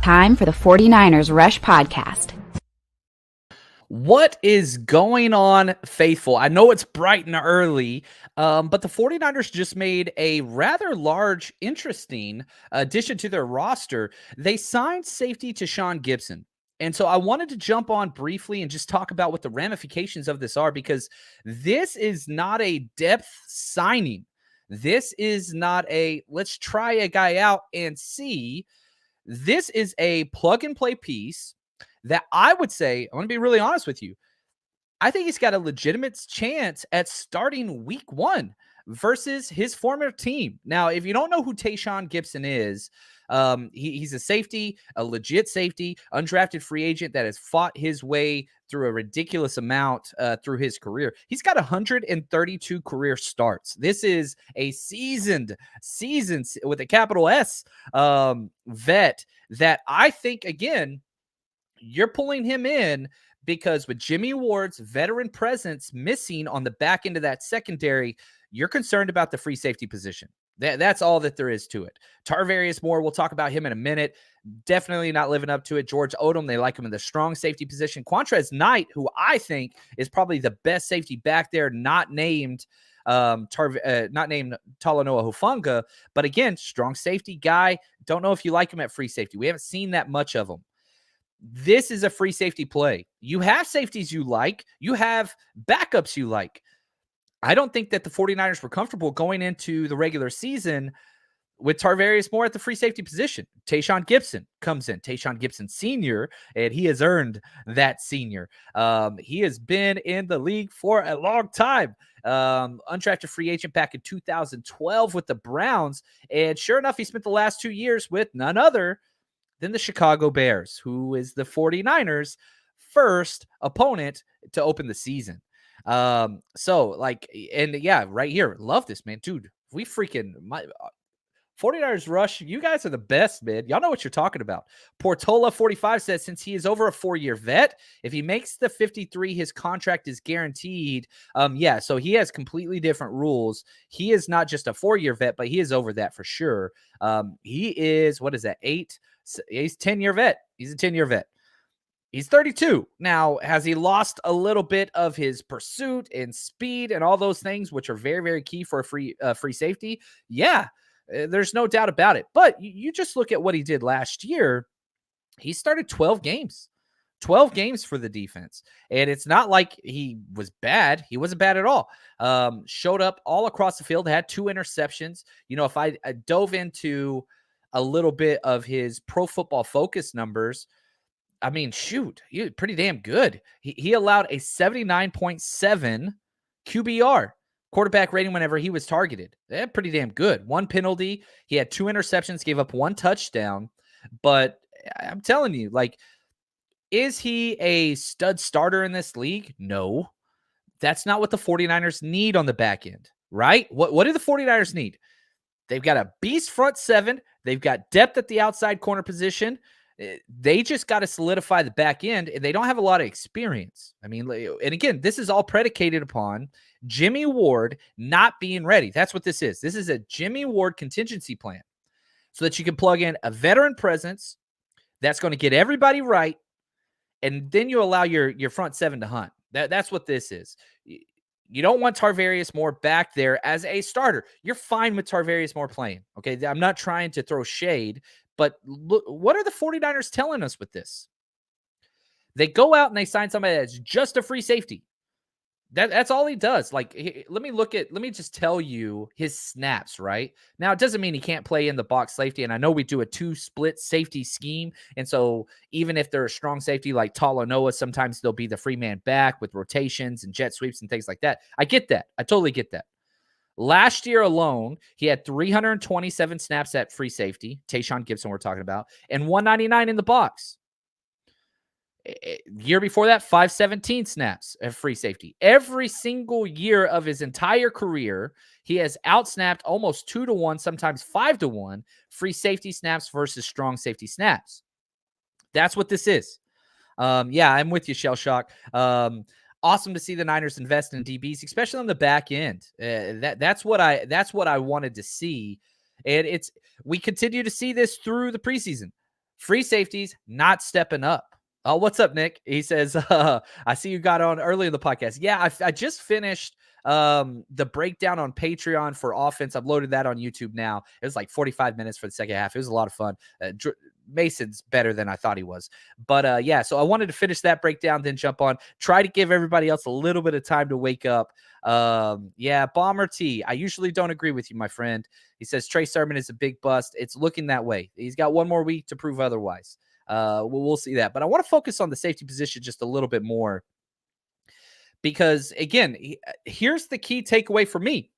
Time for the 49ers Rush Podcast. What is going on, faithful? I know it's bright and early, but the 49ers just made a rather large, interesting addition to their roster. They signed safety Tashaun Gipson. And so I wanted to jump on briefly and just talk about what the ramifications of this are, because this is not a depth signing. This is not a let's try a guy out and see. This is a plug-and-play piece that I would say, I want to be really honest with you, I think he's got a legitimate chance at starting week 1 versus his former team. Now, if you don't know who Tashaun Gipson is, he's a safety, a legit safety, undrafted free agent that has fought his way through a ridiculous amount through his career. He's got 132 career starts. This is a seasoned with a capital S vet that I think, again, you're pulling him in because with Jimmy Ward's veteran presence missing on the back end of that secondary, you're concerned about the free safety position. That's all that there is to it. Tarvarius Moore, we'll talk about him in a minute. Definitely not living up to it. George Odom, they like him in the strong safety position. Quantrez Knight, who I think is probably the best safety back there, not named Talanoa Hufanga, but again, strong safety guy. Don't know if you like him at free safety. We haven't seen that much of him. This is a free safety play. You have safeties you like. You have backups you like. I don't think that the 49ers were comfortable going into the regular season with Tarvarius Moore at the free safety position. Tashaun Gipson comes in. Tashaun Gipson Sr., and he has earned that senior. He has been in the league for a long time. Undrafted free agent back in 2012 with the Browns. And sure enough, he spent the last 2 years with none other than the Chicago Bears, who is the 49ers' first opponent to open the season. Right here, love this, man. Dude, we freaking 49ers Rush, you guys are the best, man. Y'all know what you're talking about. Portola 45 says since he is over a 4-year vet, if he makes the 53, his contract is guaranteed. So he has completely different rules. He is not just a 4-year vet, but he is over that for sure. He is, what is that, 8? He's 10-year vet. He's a 10-year vet. He's 32. Now, has he lost a little bit of his pursuit and speed and all those things, which are very, very key for a free safety? Yeah, there's no doubt about it. But you just look at what he did last year. He started 12 games. 12 games for the defense. And it's not like he was bad. He wasn't bad at all. Showed up all across the field, had 2 interceptions. You know, if I dove into a little bit of his Pro Football Focus numbers, I mean, shoot, he was pretty damn good. He allowed a 79.7 QBR, quarterback rating, whenever he was targeted. Pretty damn good. 1 penalty. He had 2 interceptions, gave up 1 touchdown. But I'm telling you, like, is he a stud starter in this league? No. That's not what the 49ers need on the back end, right? What do the 49ers need? They've got a beast front 7. They've got depth at the outside corner position. They just got to solidify the back end, and they don't have a lot of experience. I mean, and again, this is all predicated upon Jimmy Ward not being ready. That's what this is. This is a Jimmy Ward contingency plan so that you can plug in a veteran presence that's going to get everybody right, and then you allow your front 7 to hunt. That's what this is. You don't want Tarvarius Moore back there as a starter. You're fine with Tarvarius Moore playing, okay? I'm not trying to throw shade, but look, what are the 49ers telling us with this? They go out and they sign somebody that's just a free safety. That's all he does. Like, let me just tell you his snaps, right? Now, it doesn't mean he can't play in the box safety, and I know we do a 2-split safety scheme, and so even if they're a strong safety like Talanoa, sometimes they'll be the free man back with rotations and jet sweeps and things like that. I get that. I totally get that. Last year alone, he had 327 snaps at free safety, Tashaun Gipson we're talking about, and 199 in the box. Year before that, 517 snaps at free safety. Every single year of his entire career, he has outsnapped almost 2-1, sometimes 5-1 free safety snaps versus strong safety snaps. That's what this is. I'm with you, Shell Shock. Awesome to see the Niners invest in DBs, especially on the back end. That's what I wanted to see, and we continue to see this through the preseason. Free safeties not stepping up. Oh, what's up, Nick? He says, I see you got on early in the podcast. Yeah, I just finished the breakdown on Patreon for offense. I've loaded that on YouTube now. It was like 45 minutes for the second half. It was a lot of fun. Mason's better than I thought he was. But yeah, so I wanted to finish that breakdown, then jump on, try to give everybody else a little bit of time to wake up. Yeah, Bomber T, I usually don't agree with you, my friend. He says Trey Sermon is a big bust. It's looking that way. He's got one more week to prove otherwise. We'll see that. But I want to focus on the safety position just a little bit more because, again, here's the key takeaway for me.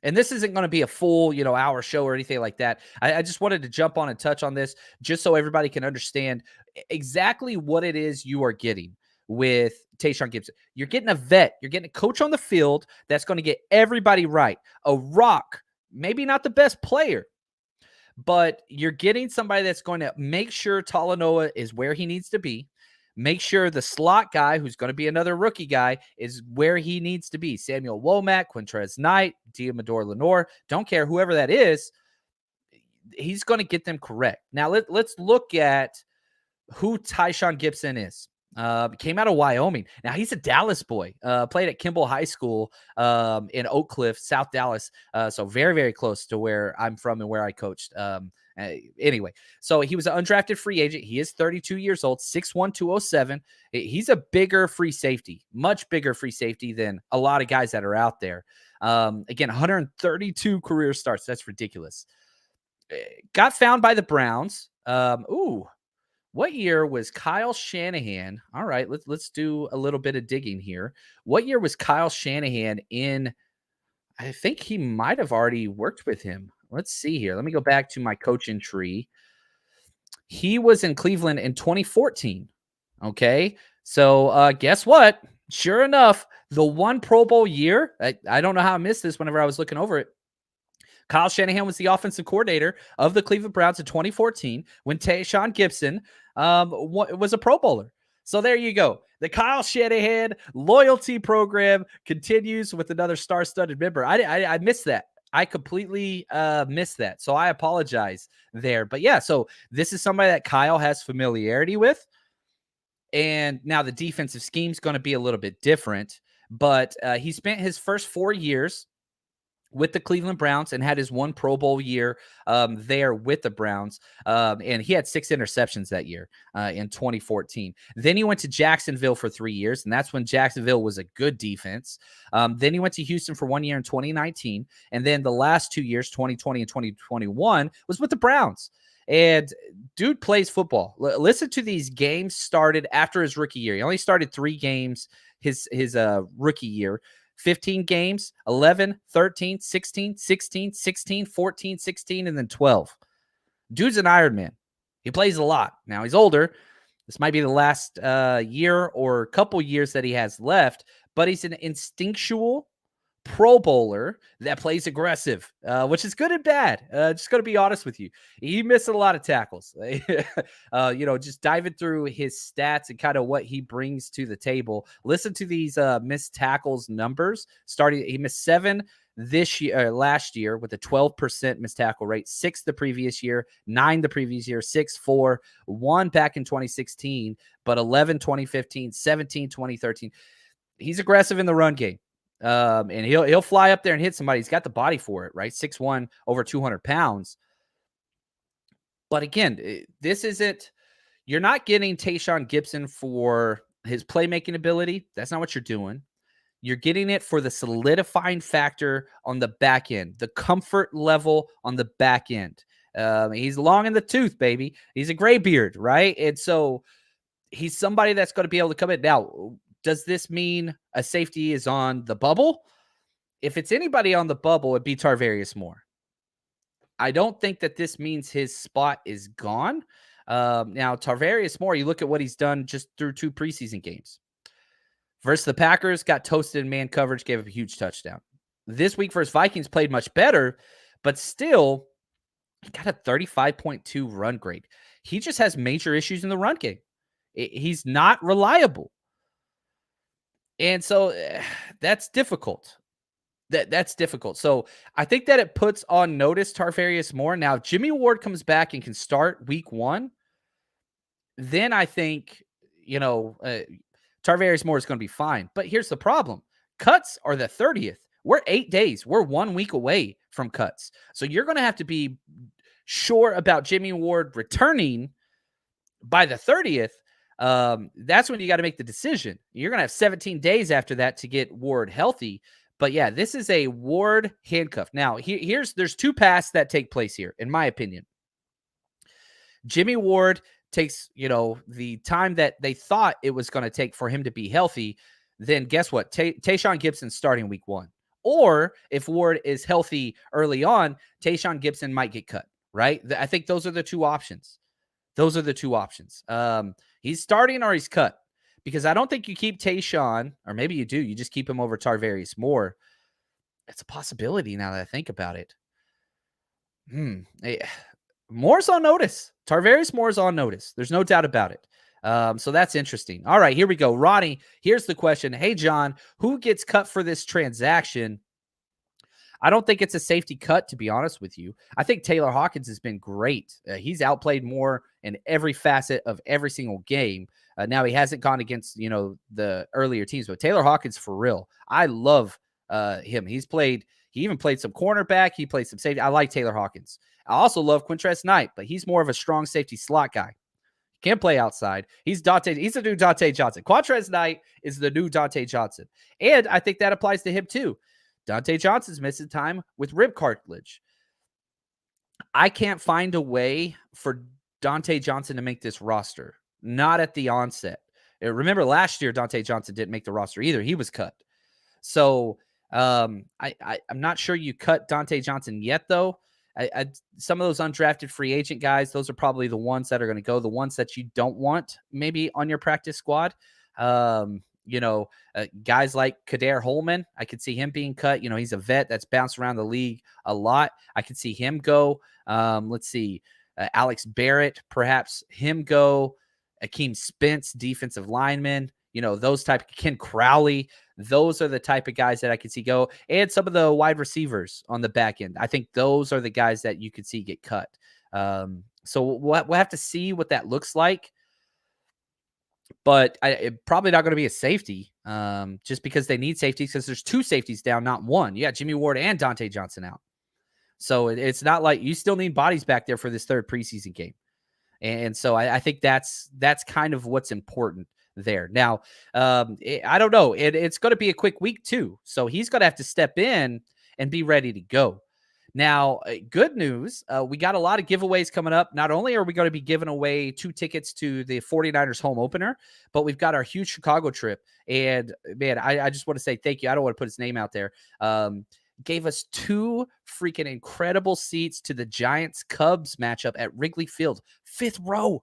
And this isn't going to be a full, hour show or anything like that. I just wanted to jump on and touch on this just so everybody can understand exactly what it is you are getting with Tashaun Gipson. You're getting a vet. You're getting a coach on the field that's going to get everybody right. A rock, maybe not the best player, but you're getting somebody that's going to make sure Talanoa is where he needs to be. Make sure the slot guy, who's going to be another rookie guy, is where he needs to be. Samuel Womack, Quintrez Knight, Diamador Lenore, don't care, whoever that is, he's going to get them correct. Now, let's look at who Tashaun Gipson is. Came out of Wyoming. Now, he's a Dallas boy. Played at Kimball High School in Oak Cliff, South Dallas. So very, very close to where I'm from and where I coached. Anyway, so he was an undrafted free agent. He is 32 years old, 6'1", 207. He's a bigger free safety, much bigger free safety than a lot of guys that are out there. Again, 132 career starts. That's ridiculous. Got found by the Browns. What year was Kyle Shanahan? All right, let's do a little bit of digging here. What year was Kyle Shanahan in? I think he might have already worked with him. Let's see here. Let me go back to my coaching tree. He was in Cleveland in 2014. Okay, so guess what? Sure enough, the one Pro Bowl year, I don't know how I missed this whenever I was looking over it. Kyle Shanahan was the offensive coordinator of the Cleveland Browns in 2014 when Tashaun Gipson was a Pro Bowler. So there you go. The Kyle Shanahan loyalty program continues with another star-studded member. I missed that. I completely missed that. So I apologize there. But yeah, so this is somebody that Kyle has familiarity with. And now the defensive scheme is going to be a little bit different. But he spent his first 4 years with the Cleveland Browns and had his one Pro Bowl year there with the Browns. And he had 6 interceptions that year in 2014. Then he went to Jacksonville for 3 years, and that's when Jacksonville was a good defense. Then he went to Houston for 1 year in 2019. And then the last 2 years, 2020 and 2021, was with the Browns. And dude plays football. Listen to these games started after his rookie year. He only started 3 games his rookie year. 15 games, 11, 13, 16, 16, 16, 14, 16, and then 12. Dude's an Iron Man. He plays a lot. Now, he's older. This might be the last year or couple years that he has left, but he's an instinctual Pro Bowler that plays aggressive, which is good and bad. Just going to be honest with you. He missed a lot of tackles. Just diving through his stats and kind of what he brings to the table. Listen to these missed tackles numbers. He missed 7 last year with a 12% missed tackle rate, 6 the previous year, 9 the previous year, 6, 4, 1 back in 2016, but 11, 2015, 17, 2013. He's aggressive in the run game. And he'll fly up there and hit somebody. He's got the body for it, right? 6'1", over 200 pounds. But again, this isn't – you're not getting Tashaun Gipson for his playmaking ability. That's not what you're doing. You're getting it for the solidifying factor on the back end, the comfort level on the back end. He's long in the tooth, baby. He's a gray beard, right? And so he's somebody that's going to be able to come in. Now, does this mean a safety is on the bubble? If it's anybody on the bubble, it'd be Tarvarius Moore. I don't think that this means his spot is gone. Now, Tarvarius Moore, you look at what he's done just through 2 preseason games. Versus the Packers, got toasted in man coverage, gave up a huge touchdown. This week versus Vikings played much better, but still he got a 35.2 run grade. He just has major issues in the run game. He's not reliable. And so that's difficult. That's difficult. So I think that it puts on notice Tarvarius Moore. Now, if Jimmy Ward comes back and can start week 1, then I think, Tarvarius Moore is going to be fine. But here's the problem. Cuts are the 30th. We're 8 days. We're 1 week away from cuts. So you're going to have to be sure about Jimmy Ward returning by the 30th. That's when you got to make the decision. You're going to have 17 days after that to get Ward healthy. But yeah, this is a Ward handcuff. Now, there's 2 paths that take place here, in my opinion. Jimmy Ward takes, the time that they thought it was going to take for him to be healthy. Then guess what? Tashaun Gipson starting week 1. Or if Ward is healthy early on, Tashaun Gipson might get cut, right? I think those are the 2 options. He's starting or he's cut, because I don't think you keep Tashaun, or maybe you do. You just keep him over Tarvarius Moore. It's a possibility now that I think about it. Moore's on notice. Tarvarius Moore's on notice. There's no doubt about it. So that's interesting. All right, here we go. Ronnie, here's the question. Hey, John, who gets cut for this transaction? I don't think it's a safety cut, to be honest with you. I think Taylor Hawkins has been great. He's outplayed Moore in every facet of every single game. Now, he hasn't gone against, the earlier teams, but Taylor Hawkins, for real. I love him. He even played some cornerback. He played some safety. I like Taylor Hawkins. I also love Quintrez Knight, but he's more of a strong safety slot guy. Can't play outside. He's the new Dante Johnson. Quintrez Knight is the new Dante Johnson. And I think that applies to him too. Dante Johnson's missing time with rib cartilage. I can't find a way for Dante Johnson to make this roster. Not at the onset. Remember last year, Dante Johnson didn't make the roster either. He was cut. So I'm not sure you cut Dante Johnson yet, though. Some of those undrafted free agent guys, those are probably the ones that are going to go, the ones that you don't want maybe on your practice squad. Guys like Kader Holman, I could see him being cut. He's a vet that's bounced around the league a lot. I could see him go. Let's see. Alex Barrett, perhaps him go. Akeem Spence, defensive lineman. Those type. Ken Crowley. Those are the type of guys that I could see go. And some of the wide receivers on the back end. I think those are the guys that you could see get cut. So we'll have to see what that looks like. But probably not going to be a safety, just because they need safety, because there's 2 safeties down, not 1. You got Jimmy Ward and Dante Johnson out. So it's not like you still need bodies back there for this 3rd preseason game. And so I think that's kind of what's important there. Now, I don't know. It's going to be a quick week too. So he's going to have to step in and be ready to go. Now, good news, we got a lot of giveaways coming up. Not only are we going to be giving away 2 tickets to the 49ers home opener, but we've got our huge Chicago trip. And, man, I just want to say thank you. I don't want to put his name out there. Gave us 2 freaking incredible seats to the Giants-Cubs matchup at Wrigley Field. 5th row,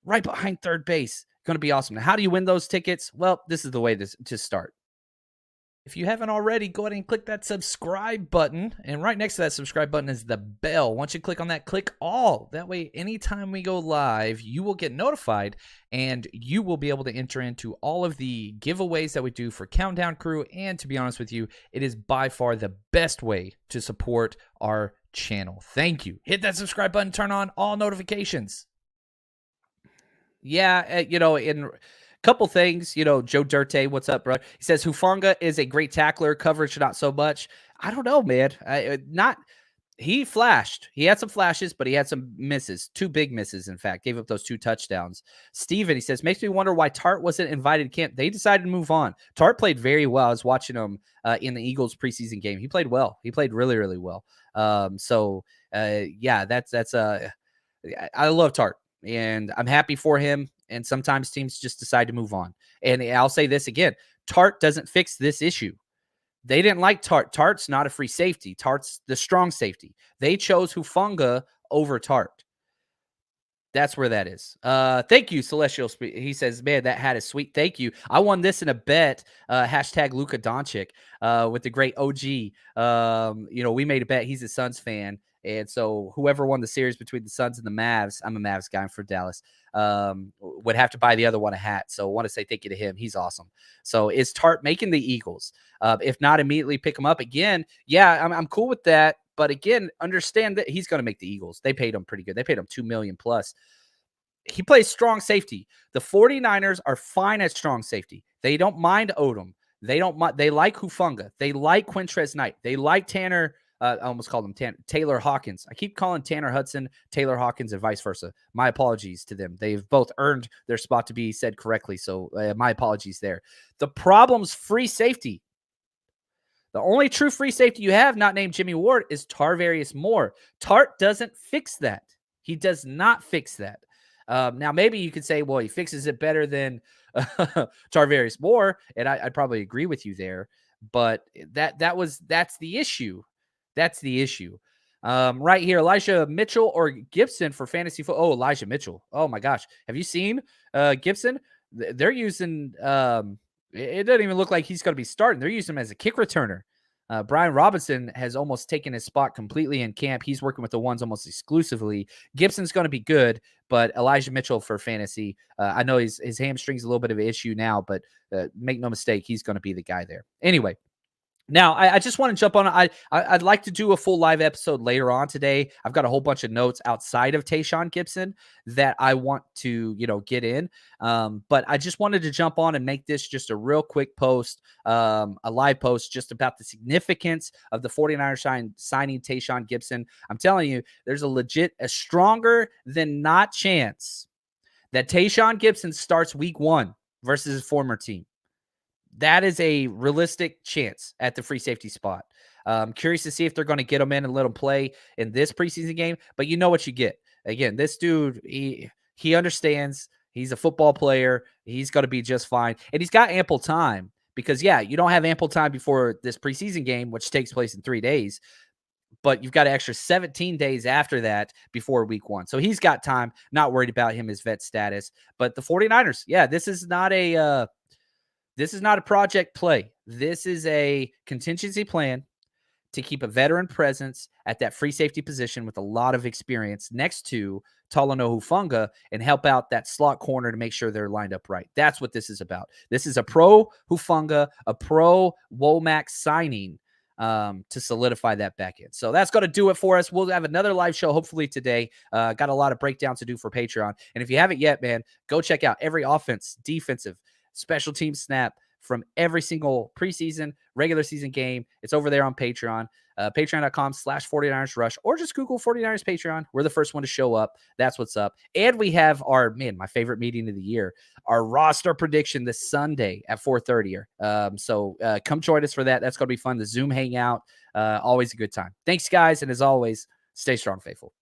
right behind third base. Going to be awesome. Now, how do you win those tickets? Well, this is the way to start. If you haven't already, go ahead and click that subscribe button. And right next to that subscribe button is the bell. Once you click on that, click all. That way, anytime we go live, you will get notified and you will be able to enter into all of the giveaways that we do for Countdown Crew. And to be honest with you, it is by far the best way to support our channel. Thank you. Hit that subscribe button, turn on all notifications. Yeah, in couple things, Joe Dirte, what's up, bro? He says Hufanga is a great tackler, coverage not so much. I don't know, man. He flashed. He had some flashes, but he had some misses. 2 big misses, in fact. Gave up those 2 touchdowns. Steven, he says, makes me wonder why Tart wasn't invited to camp. They decided to move on. Tart played very well. I was watching him in the Eagles preseason game. He played well. He played really, really well. Yeah, that's I love Tart, and I'm happy for him. And sometimes teams just decide to move on. And I'll say this again. Tart doesn't fix this issue. They didn't like Tart. Tart's not a free safety. Tart's the strong safety. They chose Hufanga over Tart. That's where that is. Thank you, Celestial. He says, man, that hat is sweet. Thank you. I won this in a bet. Hashtag Luka Doncic with the great OG. We made a bet. He's a Suns fan. And so whoever won the series between the Suns and the Mavs, I'm a Mavs guy. I'm for Dallas, would have to buy the other one a hat. So I want to say thank you to him. He's awesome. So is Tart making the Eagles? If not, immediately pick him up again. Yeah, I'm cool with that. But again, understand that he's going to make the Eagles. They paid him pretty good. They paid him $2 million plus. he plays strong safety. The 49ers are fine at strong safety. They don't mind Odom. They like Hufanga. They like Quintrez Knight. They like Tanner. I almost called him Taylor Hawkins. I keep calling Tanner Hudson Taylor Hawkins and vice versa. My apologies to them. They've both earned their spot to be said correctly. So my apologies there. The problem's free safety. The only true free safety you have, not named Jimmy Ward, is Tarvarius Moore. Tart doesn't fix that. He does not fix that. Now, maybe you could say, well, he fixes it better than Tarvarius Moore, and I'd probably agree with you there. But that's the issue. That's the issue. Right here, Elijah Mitchell or Gipson for fantasy football. Oh, Elijah Mitchell. Oh my gosh, have you seen Gipson? They're using. It doesn't even look like he's going to be starting. They're using him as a kick returner. Brian Robinson has almost taken his spot completely in camp. He's working with the ones almost exclusively. Gibson's going to be good, but Elijah Mitchell for fantasy, I know his hamstring's a little bit of an issue now, but make no mistake, he's going to be the guy there. Anyway, now, I just want to jump on. I'd like to do a full live episode later on today. I've got a whole bunch of notes outside of Tashaun Gipson that I want to, get in. But I just wanted to jump on and make this just a real quick post, a live post just about the significance of the 49ers signing Tashaun Gipson. I'm telling you, there's a stronger than not chance that Tashaun Gipson starts week 1 versus his former team. That is a realistic chance at the free safety spot. Curious to see if they're going to get him in and let him play in this preseason game, but you know what you get. Again, this dude, he understands. He's a football player. He's going to be just fine, and he's got ample time because, you don't have ample time before this preseason game, which takes place in 3 days, but you've got an extra 17 days after that before week 1. So he's got time, not worried about his vet status. But the 49ers, this is not a project play. This is a contingency plan to keep a veteran presence at that free safety position with a lot of experience next to Talanoa Hufanga and help out that slot corner to make sure they're lined up right. That's what this is about. This is a pro Hufanga, a pro Womack signing to solidify that back end. So that's going to do it for us. We'll have another live show hopefully today. Got a lot of breakdowns to do for Patreon. And if you haven't yet, man, go check out every offense, defensive, special team snap from every single preseason, regular season game. It's over there on Patreon, patreon.com/49ers Rush, or just Google 49ers Patreon. We're the first one to show up. That's what's up. And we have my favorite meeting of the year, our roster prediction this Sunday at 4:30. So come join us for that. That's going to be fun. The Zoom hangout, always a good time. Thanks, guys. And as always, stay strong, faithful.